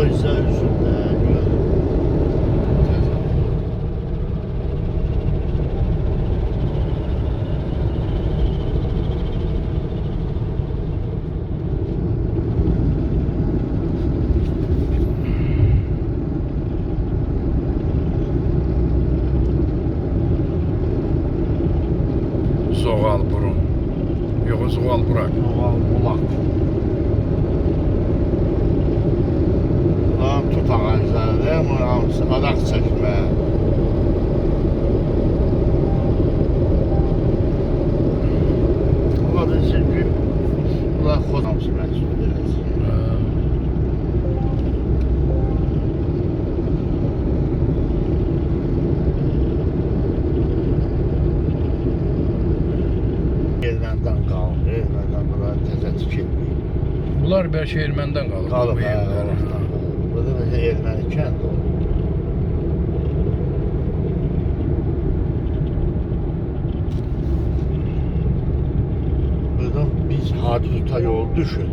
Ayza üzümdə gör. Zoğal burun. Yox, zoğal burak. Doğal bulaq. Lan tut ağacları, bunun hamısı adaq çəkmə. Ola bilsin ki, bunlar xod hamısı məhsul edəcək. Ermənidən qalır, Ermənidən bunlar təzə tikilməyib. Bunlar bəlkə erməndən qalıb. Qalıb, bu evlər. oradan qalıb. Burada mesela Erməni kənd olur. Buradan biz Hadiduta yol düşün.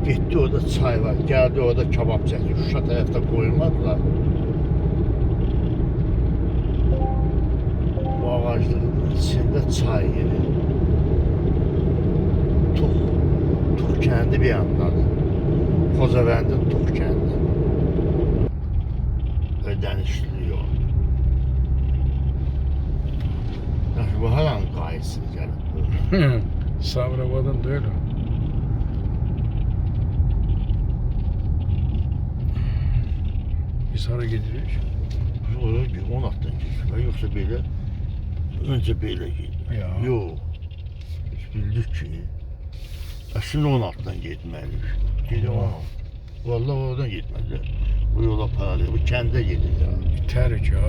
Gitti orada çay var, geldi orada kebap çəkdi. Şuşa tərəfdə qoymadılar. Bu ağaclığın içində çay yeri. Tuğ kəndi bir yandadır. Xocavəndin Tuğ kəndi. Ödənişli yol. Yəni bu haranın qayısı gəlib? Sabirabadın deyil o. Biz hara gidirik? Oraya bir 10 atdan geçiyor. Yoksa böyle önce böyle gidiyor. Ya. Yok. Biz bildik ki aslında 10 attan gitmeliyiz. Gidiyor 10. Vallahi oradan gitmedi. Bu yola paralel. Bu kende gidiyor. Tərik ha.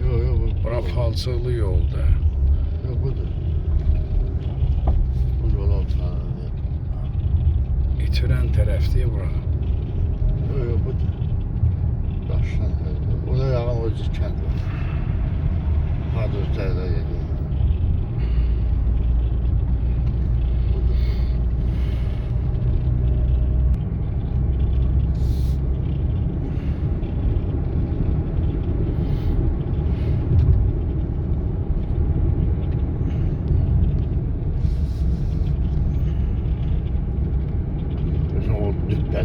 Yok yok. Bura palçıqlı yolda. Yok budur. Bu yola paralel. İtirən tərəfdir bura. Yok yok budur. Daşlan. Orada yağın oca kent var. Hadi ötədə gidiyor.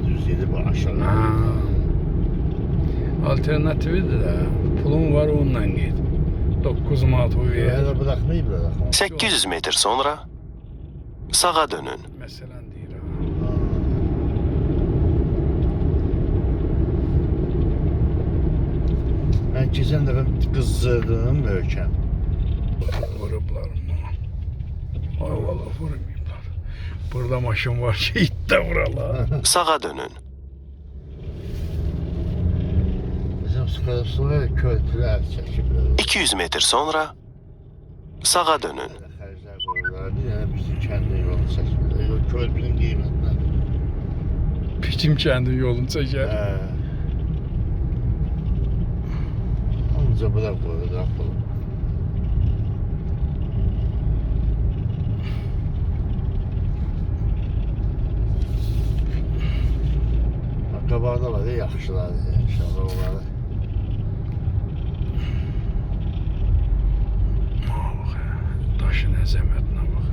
Düzeydi bu aşağı. Alternatividir də. Pulun var onunla git. 9 manat o yer. Yerdə bırakmayıb da. 800 metr sonra sağa dönün. Məsələn deyir ha. Ben keçən dəfə qızdırdım möhkəm. Vurublar mı? Ay valla vurmayıblar. Burada maşın var ki it də vuralar. Sağa dönün. Bizim sıkıntısı körpülər çəkiblər. 200 metr sonra sağa dönün. Xərclər qoyurlar. Bir dənə bizim kəndin yolunu çəkiblər. O körpünün qiymətindən. Biçim kəndin yolunu çəkər. Ancaq bura qoyur, qapılı. Qabaqda var, yaxşılardır inşallah onları. Daşın əzəmətinə bax.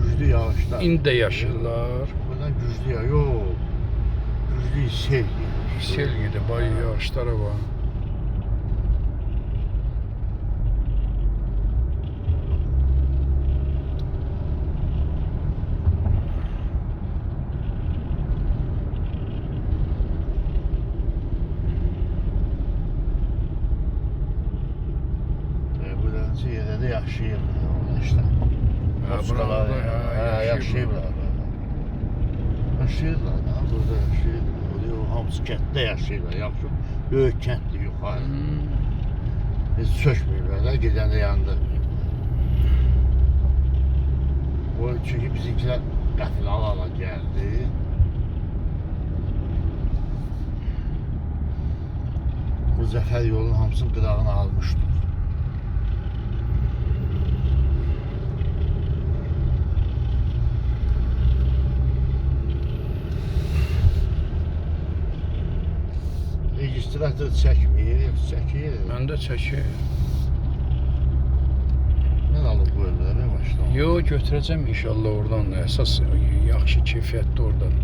Güclü yağışlar. İndi də yaşırlar. Buradan güclü yağış, yox. Güclü sel gelir. Sel gedir, bayı yağışlara var. Buranın yerdə də yaşayırlar işte. Buralarda yaşayırlar. Yaşayırlar da, burada yaşayırlar. O hamısı kənddə yaşayırlar. Yaxşı, böyük kənddir yuxarı. Biz çökməyiblər də, gedəndə yandı. O çünki bizimkilər qəfil ala-ala gəldi. Bu zəfər yolun hamısının qırağını almışdır. Sürəti çəkmir, çəkir. Məndə çəkir. Mən alıb qoyurlar, nə başdan? Yo, götürəcəm inşallah oradan. Əsas yaxşı keyfiyyətli oradan.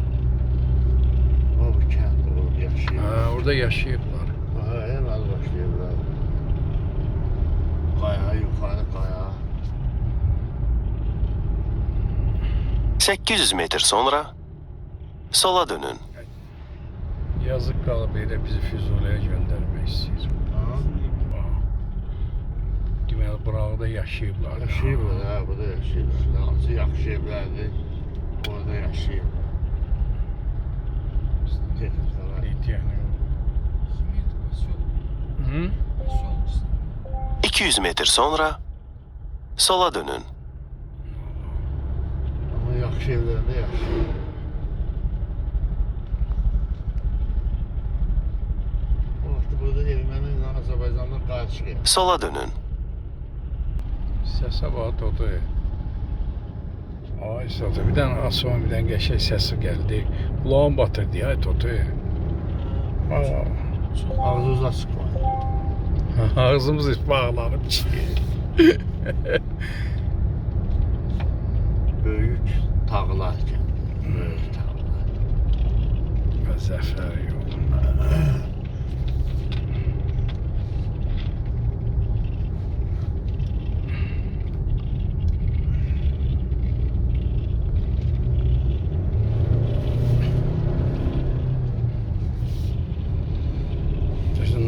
O, bu kənd olub yaşayır. Hə, orada yaşayıblar. Aha, hemen başlayırlar. Qaya, yuxarı qaya. 800 metr sonra sola dönün. Yazıq qalıb elə bizi Füzuliyə göndərmək istəyir. Ha? Deməli, buralarda yaşayıblar. Yaşayırlar, ha, burada yaşayırlar. Hansı yaxşı evlərdir, orada yaşayırlar. Texnikalar. Hı? 200 metr sonra sola dönün. Ama yaxşı evlərdə yaşayırlar. O vaxt burada Erməni ilə Azərbaycanla qarşı gəldi. Sola dönün. Səsə bax, Totu. Ay, Totu, bir dənə asman, bir dənə qəşək səsi gəldi. Qulağım batırdı ya, Totu. Ağzınız açıq var. Ağzımız bağlanıb çıxır. Böyük tağlar kəndi. Böyük tağlar. Zəfər yolu.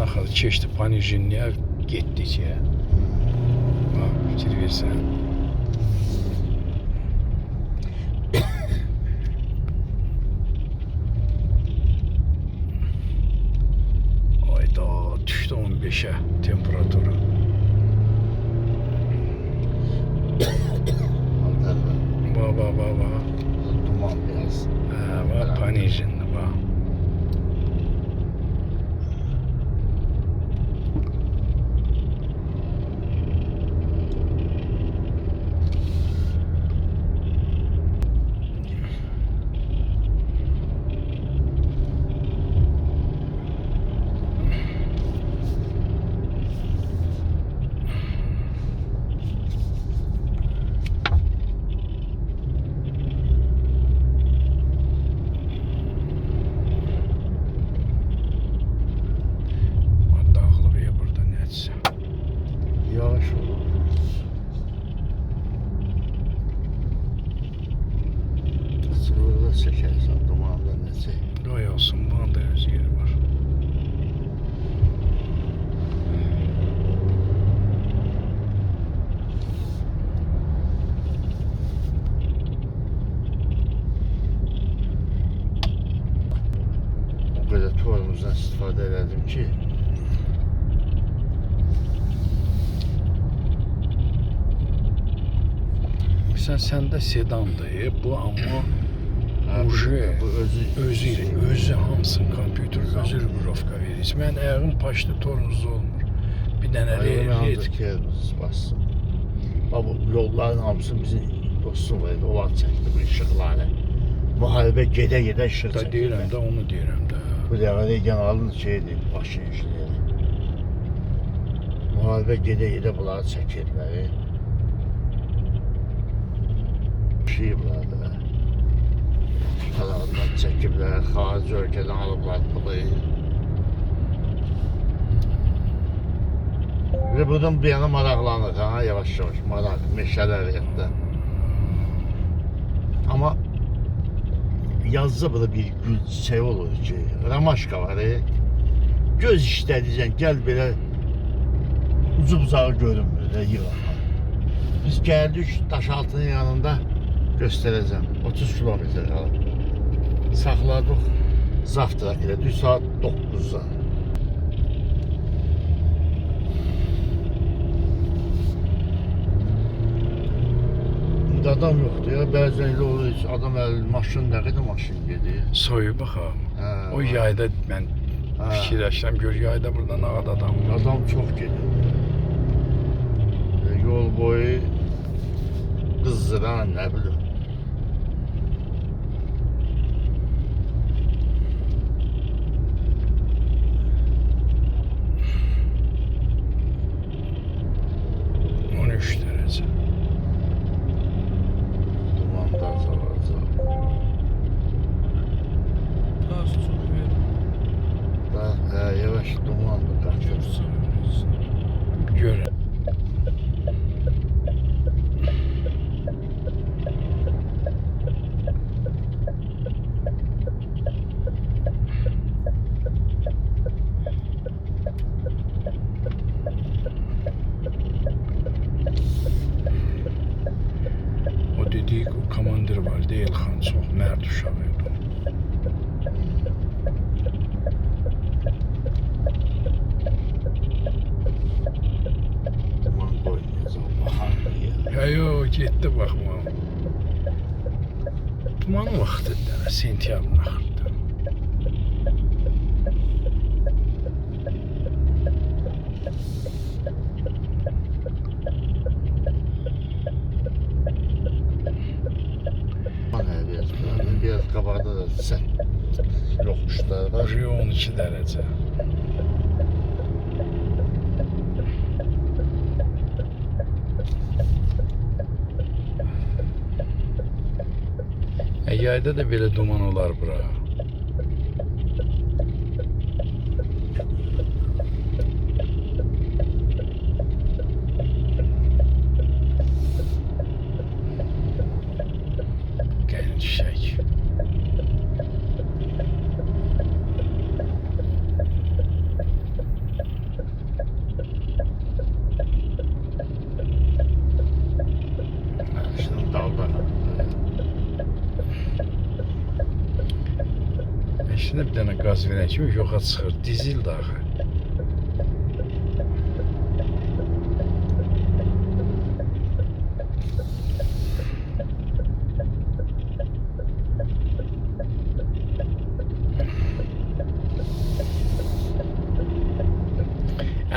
Naxalı keçdi Panijinliyə getdik ya. Bax, fikir versən. Ayda düşdü 15'ə temperaturu. Antalya. Ba. Duman biraz. Hə, bax Panijinli bax. Yavaş olur. Sırada çekersen dumanda ne çek. Qoy olsun, bunun da öz yeri var. O kadar tuvalımızdan istifade ederdim ki Məsələn, səndə sedandır bu, amma uje bu özü hamısını kompüter özü rüqrovka verir. Mən ayağım paşlı torunuzda olmur. Bir dənə ancak yerimiz bassın. Bu yolların hamısı bizim dostum var. Onlar çekti bu ışıkları. Muharebe gede ışık da çekti. deyirəm də, onu deyirəm də. Bu dəvədə generalın şeydir, başın işleri. Muharebe gede bunları çəkirlər. Yaşayıblar da. Qalanlar çəkiblər, xarici ölkədən alıblar pulu. Ve buradan bir yana maraqlanır, ha, yavaş maraq, meşələr yətdə. Amma yazda burada bir gül çiçeği olur ki, ramaşka var. Göz işlədiyəcən, gəl belə ucu bucağı görünmür, yığılma. Biz geldik Daşaltının yanında göstereceğim. 30 kilometre kalır. Saxladıq Zavtrak ilə düz saat 9'da. Adam yoktu ya. Bəzən elə olur ki, adam maşın nə qədər maşın gedir. Soyu baxam. Hə, O yayda mən fikirləşirəm, gör yayda burada nə qədər adam var. Adam çox gedir. Yol boyu qızdıran, nə bilim. dedik, o komandir vardı, Elxan, çox mərd uşaq idi. Duman koymayacaq. Baxan ya. Yo, getdi baxmam. Dumanın vaxtı da, sentyabrın axırdı. Biraz qabaqda da sən yoxuşlar var. 12 dərəcə. Yayda da belə duman olar bura. Gəlin düşək. Şimdi daldan. Şimdi bir dənə qaz verən kimi yoxa çıxır. Dizil dağı.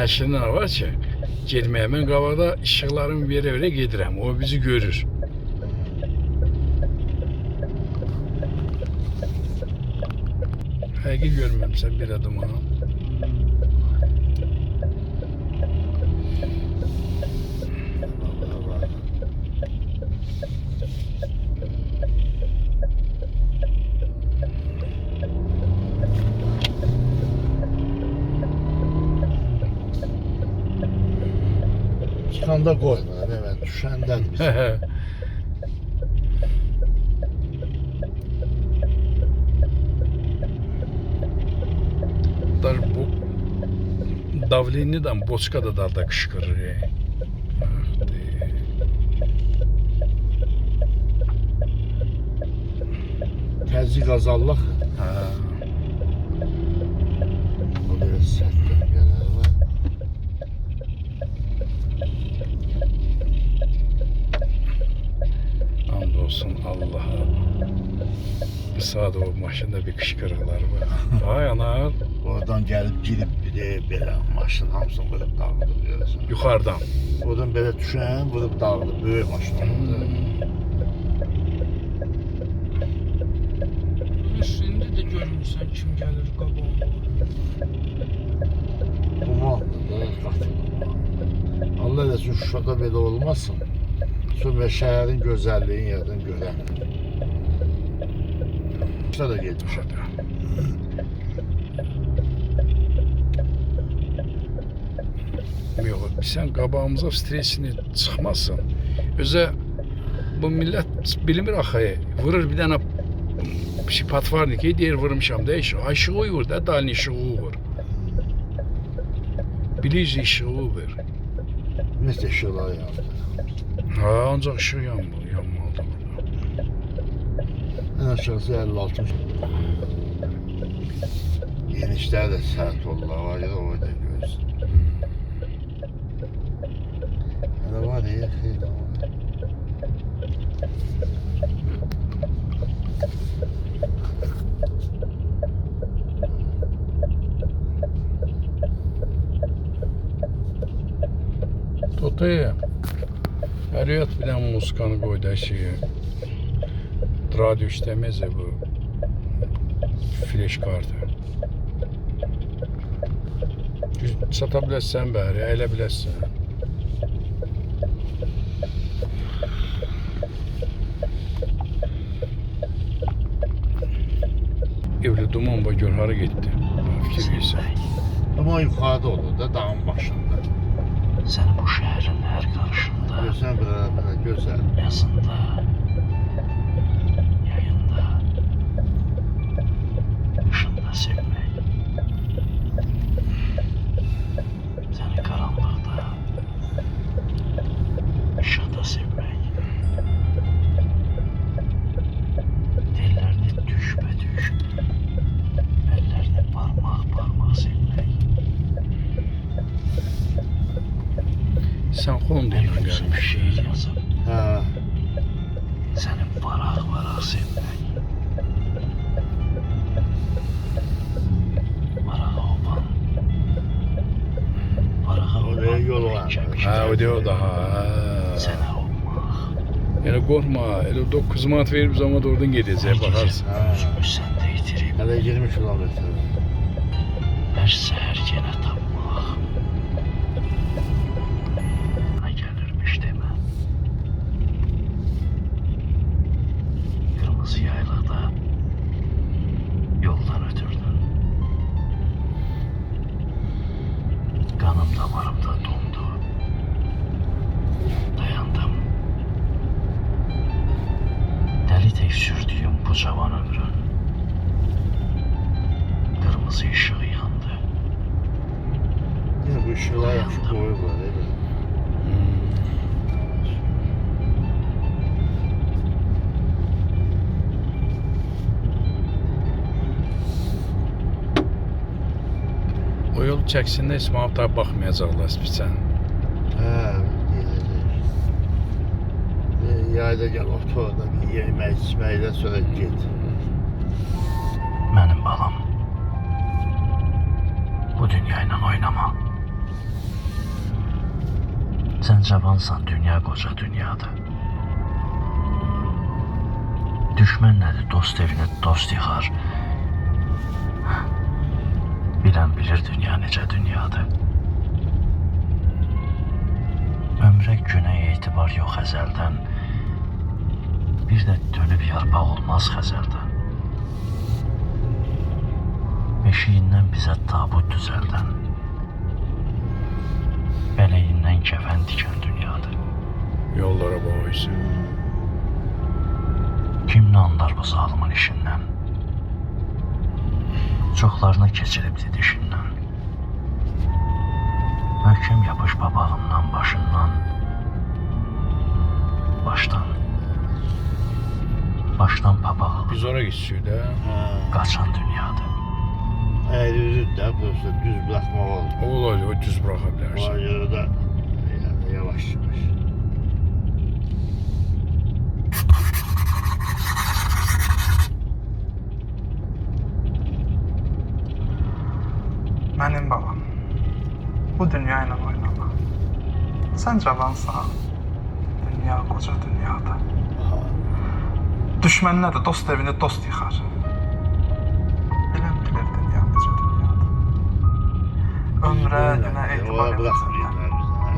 Əslində nə var ki, getməyə mən qabaqda işıqlarımı verə-verə gedirəm. O bizi görür. Həqiqi görməmsən belə duman. Çıxanda qoyma, hemen düşəndən biz. Bu davlennidən boçka da dalda qışqırır. Təzyiq azallıq. Hə. O biraz sərtdən gələr var. And olsun Allah'a. Bu saat o maşında bir qışqırıqlar var. Ay ana. Oradan gəlib girib bir de belə maşın hamısını vurub dağıdıb görəsən. Yuxarıdan. Oradan belə düşən vurub dağıdıb böyük maşın oldu. Şimdi de görmüşsən kim gəlir qabağa. Dumandır da qatı duman. Allah eləsin Şuşada belə olmasın. Sonra şəhərin gözəlliyini yerdən görəm. Şuşa da getmişəm. Yox, sən qabağımıza stresini çıxmasın. Özə bu millət bilmir axı. Vurur bir dənə şey patvarnik deyir vurmuşam da işığı vur da dalın işığı vur. Bilici işığı vur. Necə işıqlar yandı. Ha, ancaq işığı yanmalıdır burada. Ən aşağısı 56. Yenişlər də sərt oldular, var ya o da görsün. Hələ var ya, xeyli var. Totaya. Əriyat bir dənə musikanı qoydu şeyi. Radio işləməz bu. Flash kartı. Sata biləsən bəri, əylə biləsən. Evli duman var, gör hara getdi. Fikir versən. Duman yuxarıda olur da, dağın başında. Səni bu şəhərin hər qarışında, Görsən belə gözəl. yazında, yayında, qışında sevmək. Səni qaranlıqda, işıqda sevmək. Video daha. Sənə olmaq. Yəni qorxma, elə 9 manat verib zaman oradan gedəcək, baxarsan. Özümü səndə itirib. Hələ 20 kilometr. Hər səhər yenə tapmaq. Nə gəlirmiş demə. Qırmızı yaylıqda yoldan ötürdün. Qanım damarımda dondu. Dayandım. Dəli tək sürdüyüm bu cavan ömrün. Qırmızı işığı yandı. Yine bu ışıklar yaxşı koyublar, değil mi? O yol çəksində İsmail tabi baxmayacaqlar spiçən. Hə, gedəcək. Yayda gel otur orada bir yemək içməklə sonra get. Mənim balam. Bu dünyayla oynama. Sən cavansan, dünya qoca dünyadır. Düşmən nədir, dost evini dost yıxar. Bilən bilir dünya necə dünyadır. Ömrə günə etibar yox əzəldən. Bir də dönüb yarpaq olmaz xəzəldən. Beşiyindən bizə tabut düzəldən. Bələyindən kəfən dikən dünyadır. Yollara boysun. Kim nə anlar bu zalımın işindən? Çoxlarını keçiribdi dişindən. Möhkəm yapış papağından, başından. Başdan papağı Biz ora gitsək də. qaçan dünyadır. Eğer üzüd də, burası düz bırakmaq olur. Olar, o düz buraxa Ona bilərsən. görə də yani yavaş yavaş. Mənim balam, bu dünya ilə oynama. Sən cavansan, dünya qoca dünyadır. Düşmən nədir, dost evini dost yıxar. Bilən bilir dünya necə dünyadır. Ömrə, günə etibar Ona bırakmayın.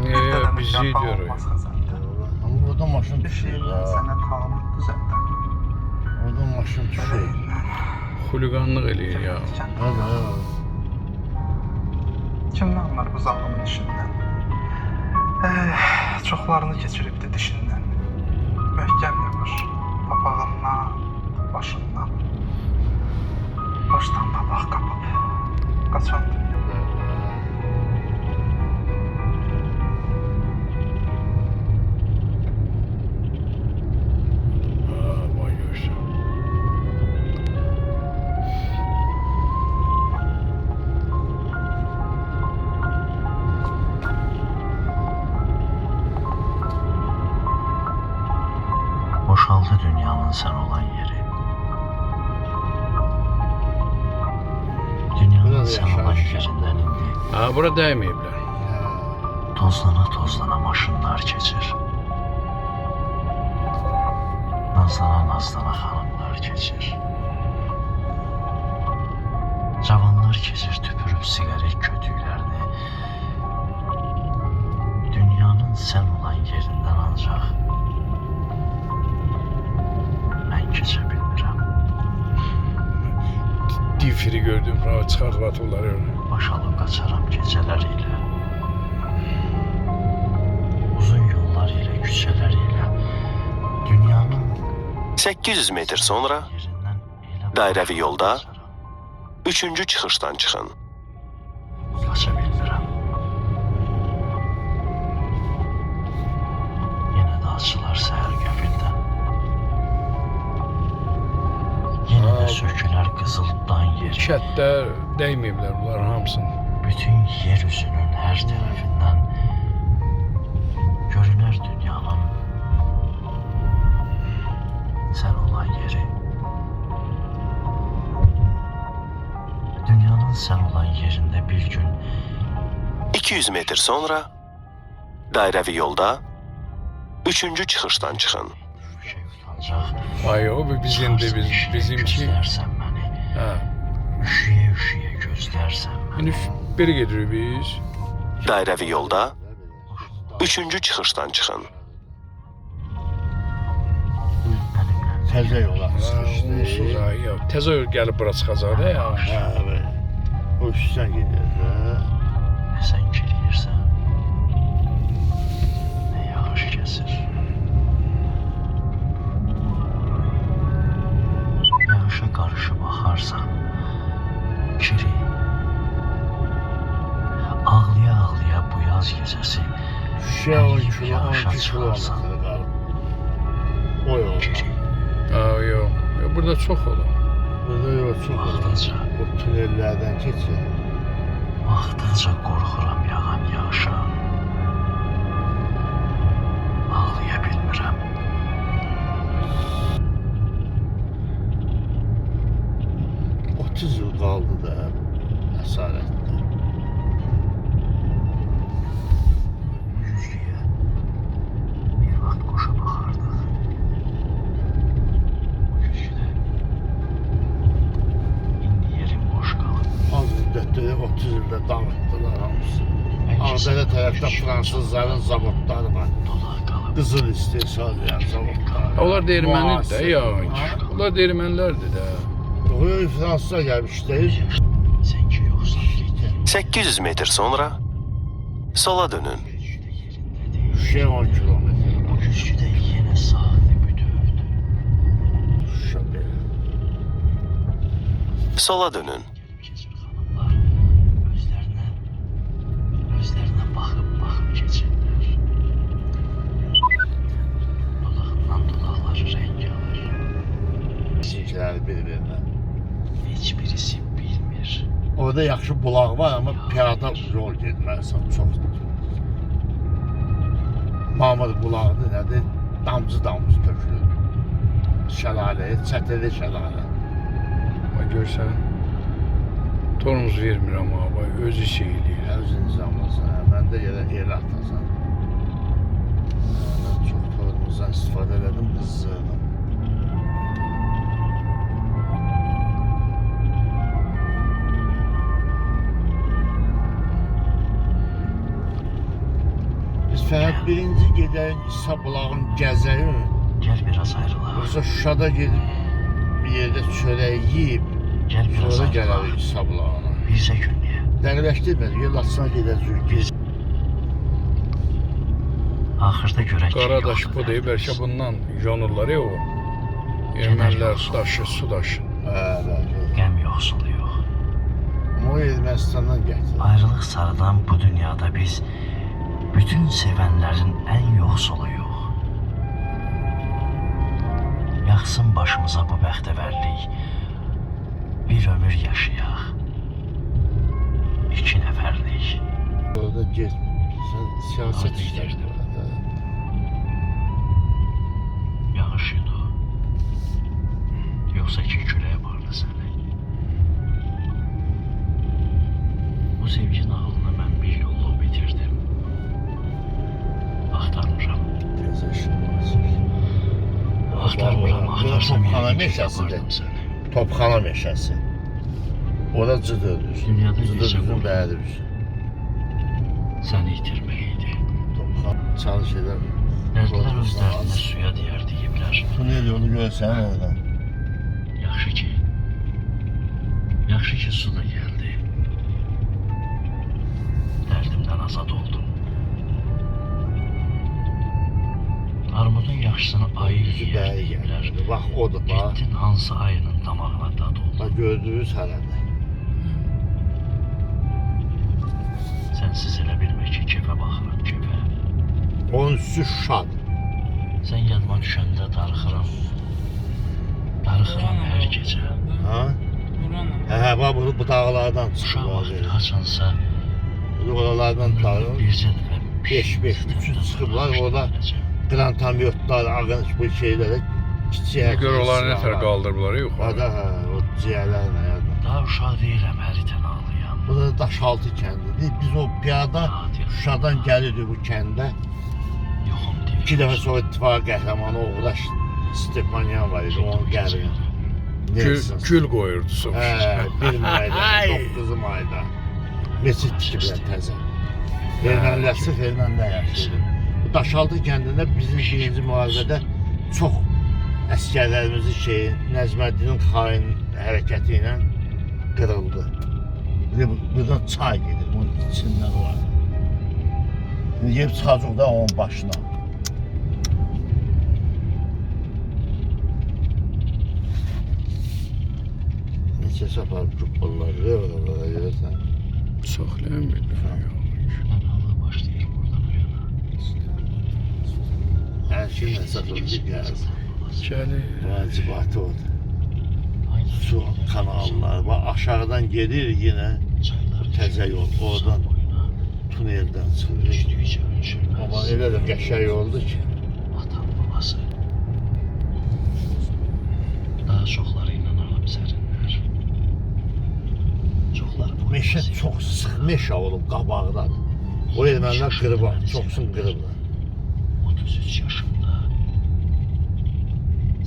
etməsən. Bizi diyor. olmaz xəzəldə. Ama burada maşın düşüyor Düşüyündən ya. sənə tabut düzəldən. Orada maşın düşüyor. Bələyindən Xuliqanlıq eləyir ya. dikən. Hadi ha. Kim nə anlar bu zalımın işindən? Çoxlarını keçiribdi dişindən. Möhkəm yapış, papağından, başından. Başdan papaq kapıb, qaçan dünya. Vay görsən. Boşaldı dünyanın sən olan yeri. Dünyanın Burada sən olan yaşayış. yerindən indi Ha, bura dəyməyiblər. tozlana maşınlar keçir. Nazlana xanımlar keçir. Cavanlar keçir tüpürüb siqaret kötüklərini. Dünyanın sən olan yerindən ancaq mən keçə bilmirəm. Difiri gördüm, bravo, çıxart vatolları öyle. Başalıb qaçaram gecələr ilə. Uzun yollar ilə, küçələr ilə. Dünyanın 800 metr sonra yerindən elə dairəvi yolda 3-cü çıxışdan çıxın. qaça bilmirəm. Yenə də açılar səhər qəfildən. Yenə də sökülər qızıl dan yeri. Şətdə dəyməyiblər bunların hamısını. Bütün yer üzünün hər tərəfindən görünər dünyanın sən olan yeri. Dünyanın sən olan yerində bir gün 200 metr sonra Dairəvi yolda 3-cü çıxışdan çıxın. Bir şey utancaq. Ay o biz indi bizimki. Gözlərsən məni. Hə. Üşüyə gözlərsən məni. İndi biri gedirik biz. Dairəvi yolda 3-cü çıxışdan çıxın. Təzə yola Onsuz çıxışdı. ay ya. Təzə yol gəlib bura çıxacaq da ya. Hə, evet. O üstdən gedir də. Nə sən kiriyirsən, nə yağış kəsir. Yağışa qarışıb axarsan, kiri. Ağlaya-ağlaya bu yaz gecəsi Şişə 10 kilo, 12 kilometre qalıb. O yolda. kiri. Ha yox. Ya burada çox olur. Burada yol çox olur. Baxdıqca, O tünellərdən keçir. baxdıqca qorxuram yağan yağışa. Ağlaya bilmirəm. Otuz yıl qaldı da əsarətdə. Bu yüzlüyə bir vaxt qoşa baxardıq. Bu güzgüdə indi yerim boş qalıb. Az müddətdə 30 ildə dağıtdılar hamısı. Ağdərə tərəfdə fransızların zavodları var. Dolaq qalıb. Qızıl istehsal edən zavodlar. Onlar da ermənidir də Müasir. ya. Onlar da ermənilərdir də. Yox, fransızlar gəlmişdi. Sən ki yoxsan getdi. 800 metr sonra sola dönün. Güzgüdə yerindədir. Şişə 10 kilometr. Bu güzgüdə yenə saatı büdövdü. Şişə belə. Sola dönün. Keçir xanımlar özlərinə baxıb keçirlər. Dodağından dodaqları rəng alır. Bizimkiləri bir-birinə. Heç birisi bilmir. Orada yaxşı bulaq var, amma piyada yol getməlisən çox. Mamır bulaqdır, nədir? Damcı tökülür. Şəlaləyə, çətəli şəlalə. Bax görsən. Tormuz vermir amma bax özü şey eləyir. Özün nizamlasan, məndə elə atasan. Mən çox tormuzdan istifadə elədim, qızdırdım. Biz fəqət birinci gedək İsa bulağın gəzəyin. Gəl biraz ayrılaq. Yoxsa Şuşada gedib bir yerdə çörək yeyib, Gəl biraz sonra ayrılaq. gələrik İsa bulağına. Bircə günlüyə. Dəqiqləşdirmədik, yol açsana gedəcəyik. Biz axırda görək ki, Qaradaş yoxdur bu deyib dərdimiz. bəlkə bundan yonurlar ya o. Ermənilər daşı, su daşı. Bəli. Qəm yoxsulu yox. O Ermənistandan gətirir. Ayrılıq sarıdan bu dünyada biz bütün sevənlərin ən yoxsuluyuq. Yaxsın başımıza bu bəxtəvərlik. Bir ömür yaşayaq. 2 nəfərlik. Orada get. Sən siyasət işlərdin orada. Yağış yudu. Yoxsa ki küləyə bardı səni. Bu sevgi nağılını mən bir yolla bitirdim. Axtarmıram. Gözəşim var. Axtarmıram, axtarsam Topxana yəqin ki meşəsidir. tapardım səni. Topxana meşəsi. Orada cıdırdır. Dünyada Cıdır bircə bizim qurtum bəridir. səni itirmək idi. Topxana çalış edər. Dərdlər öz dərdinə suya deyər deyiblər. Tunel yolu görsən oradan. Yaxşı ki su da gəldi. Dərdimdən azad oldum. Armudun yaxşısını ayı Yüzü yeyər bəri deyiblər. gəlir. Bax odur bax. Etdin hansı ayının damağına dad oldu. Bax gördünüz hələdə. Sənsiz elə bilmə ki kefə baxıram kefə. Onun üstü Şuşadır. Sən yadıma düşəndə darıxıram. Darıxıram hər gecə. Ha? Buranın. Hə, bax bu dağlardan Uşaq çıxır. vaxtı haçansa Oralardan dağılır. bircə dəfə Beş, üçün çıxıblar, orada qrantamyotlar, ağın bu şeylərə kiçik. Nə görə onları nətər qaldırıblar yox. Orada hə, o ciyərlərlə yardım. Daha uşaq deyiləm, hər itən ağlayan. Burada Daşaltı kəndidir. Biz o piyada Rahat Şuşadan gəlirdi bu kəndə. Yoxum 2 dəfə Sovet İttifaqı qəhrəmanı Oğraş Stepanyan var idi, onun gəliri. Gül qoyurdu Hə, soğuk. 1 ayda, 9 ayda. Meçid tikiblər təzə. Ermənilər sırf ermənilər yaşayırdı. Bu Daşaltı kəndində bizim 1-ci müharibədə çox əsgərlərimizin Nəzməddinin xain hərəkəti ilə qırıldı. Bir də buradan çay gedir, bunun içindən var. Yiyib çıxacaq da onun başına. Neçə səfər cübbalar, oralara görürsən. Saxlayan bir Hava başlayır buradan o yana. Hər şey məsafəli gəlir. Gəlir. Vacibatı odur. Aynen. Su kanallar, bax aşağıdan gedir yenə Çaylar təzə yol, oradan tuneldən çıxır. düşdükcə ölçülmez. Amma elə də qəşəng oldu ki, Atam babası. Daha çoxları ilə alıb sərinlər. Çoxları bu meşə çox sıx meşə olub qabağdan. O ermənilər qırıblar, çoxsun qırıblar. 33 yaşında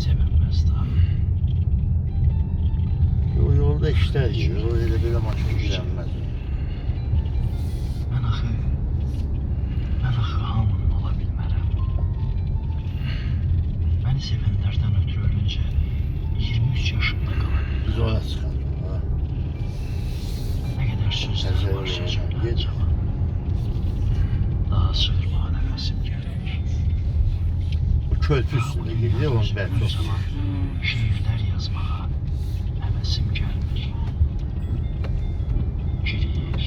sevinməz daha. O yolda işlər yürür, o elə belə maşın girənməz. Mən axı hamının ola bilmərəm. Məni sevənlərdən ötürü ölüncə 23 yaşında qala bilmərəm. Biz ora çıxarıq. Nə qədər sözlər Təzə var yol, sözümdən gec. cavab. Daha sığırmağa nəfəsim gəlir. Bu körpü üstündə gedir, onun bəlkə O zaman şeirlər yazmağa həvəsim gəlmir. Giriyir,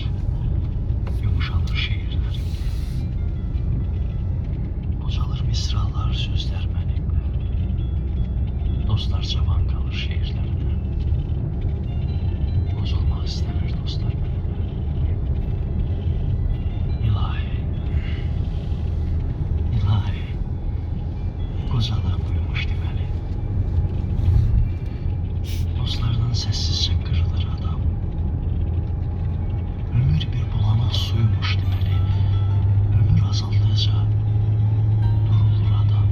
yumuşalır şeirlərim. Bocalır misralar, sözlər mənimlə. Dostlar cavan qalır şeirlərimlə. Bozulmaq istəmir dostlar mənimlə. İlahi, ilahi, qocalıq buyurmuşdu məni. Dostlardan səssizcə qırılır adam. Ömür bir bulanıq suymuş deməli. Ömür azaldıqca durulur adam.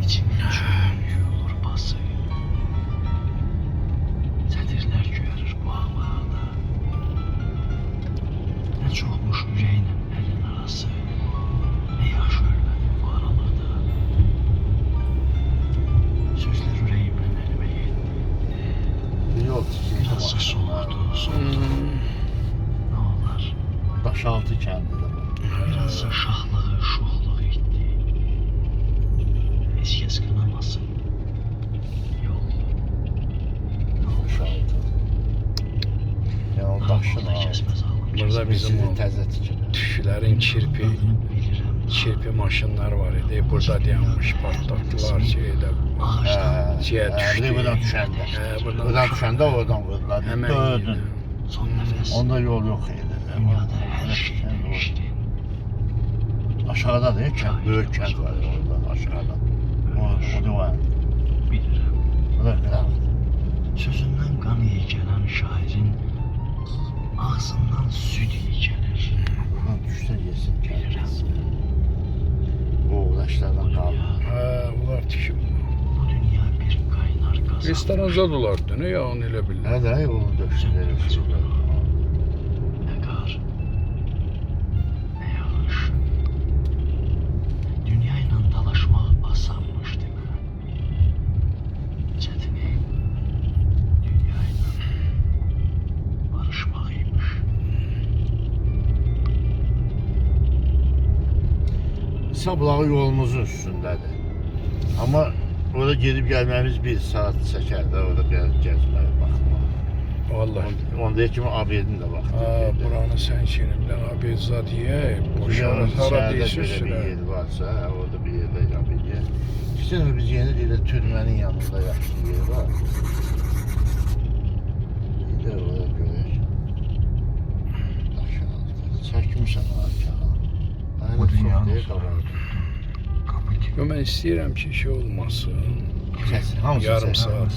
İçimin yuyulur bası. Sətirlər göyərir bu havada. Nə çoxmuş ürəklə əlin arası. Nə yaxşı ölmədim bu aralıqda. Sözlər ürəyimlə əlimə yetdi. bir yol tikildi Birazca maşınlar. soğudu. Nə olar? Daşaltı kəndidir bu. Birazca şahlığı, şuhluğu etdi. Heç kəs qınamasın. Yol. Daşaltı. Yəni o daşın da altı. kəsməz alım. Burada bizim Mescidi o təzə tikiblər. tüşülərin çirpi maşınlar var idi. Burada dayanmış partlattılar şeydə. Ciğer düşdü. Buradan düşəndə. Buradan Buradan düşəndə oradan vurdular. Həmən Dördün. Son nəfəs. Onda yol yox idi. Dünyada hər şey dəyişdi. Aşağıda da kənd, böyük kənd var orada aşağıda. O da var. Bilirəm. O da qıraq. Sözündən qan iyi gələn şairin ağzından süd iyi gəlir. Buradan düşsə yesin Bilirəm. kənd. Bu uğraşlardan qalır. Hə, bunlar tikib. Bu dünya bir qaynar qazan. Restoran zadılardı, ne ya onu elə bilirlər. Hə də yolunu döşdülər. Nə qar, nə yağış. Dünya ilə dalaşmaq asanmış demə. Çətini dünya ilə barışmaq imiş. Sablağı yolumuzun üstündədir. Amma orada gedib gəlməyimiz 1 saat çəkər də, orada biraz gəzməyə baxmaq. Vallahi. Onda kimi abedin də vaxtı. Ha, buranı sen şimdiden Abedzadiye boşara hara Bir değilsizsin. yer varsa, orada bir yerdə abediyə. İstəyirəm biz yeni deyildə türmənin yanında yaxşı bir yer var. Bir də orada görək. Aşağıda. Çəkmişəm aşağı. Bu dünyanın qabaq. Kapı ki. Yo, ben istəyirəm ki şey olmasın. Kəsin, hamısı Yarım çəkir. saat.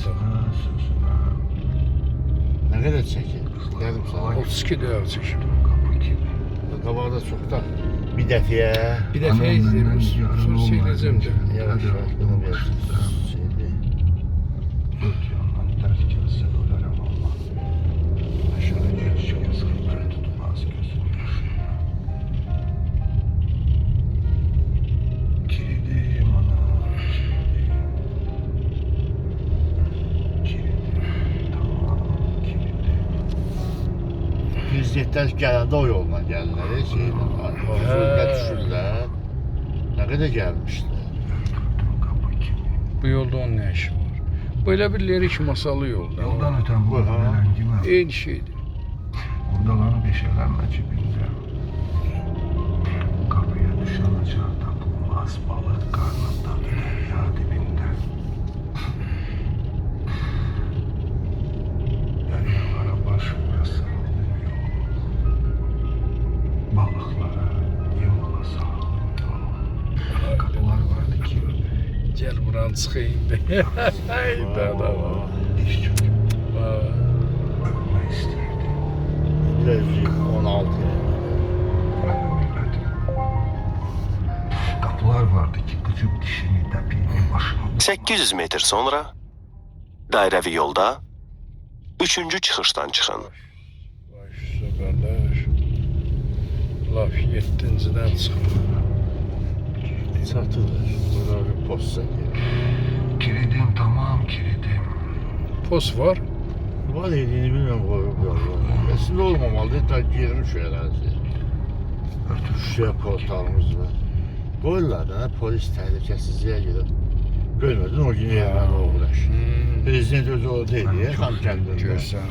Nə qədər çəkir? Yarım saat. 32 dəqiqə çəkir. Kapı ki. Qabaqda çox da bir dəfəyə Bir dəfə izləyirəm, sonra söyləyəcəm də. yavaş bunu versin. Şeydi. Dört yandan dert gelse ölerim ama. Aşağı geçecek yazıkları tutmaz gözüm yaşına. Kilidim ana, kilidim. Tamam, kilidim. Prezidentlər gələndə o yolla gəlirlər, şeylə. Fırqa düşürlər. Nə qədər gəlmişlər. Öldürdüm kapı kimi. Bu yolda onun nə işi var? Bu elə bir lirik masalı yolda. Yoldan öten bu Ha. öğrengime. Eyni şeydir. Buradalanı beşelenme cebinde. Kapıya düşen açar takılmaz balık karnında derya dibinde. Deryalara başvurasın yol. Balıklara yola sağlam yol. Kapılar vardı ki Gəl buran çıxayım be. Hayda da var. diş çöküp Vay. ölme isteyirdi. Birazcık 16 Ölmedim. Kapılar vardı ki gıcık dişini tepini başıma 800 metr sonra dairəvi yolda 3-cü çıxışdan çıxın. Vay şu qardaş. Laf 7-cidən çıxır. çatılır. Bura bir posta gelir. Kilidim tamam kilidim. Pos var. Var yediğini bilmiyorum koyup yolda. Aslında olmamalı. Ta girmiş şu arazi. Şuraya portalımız var. Koyurlar da polis təhlükəsizliyə girib. Görmedin o gün yerine uğraş. Prezident özü oradaydı ya, tam kendinde. Görsən.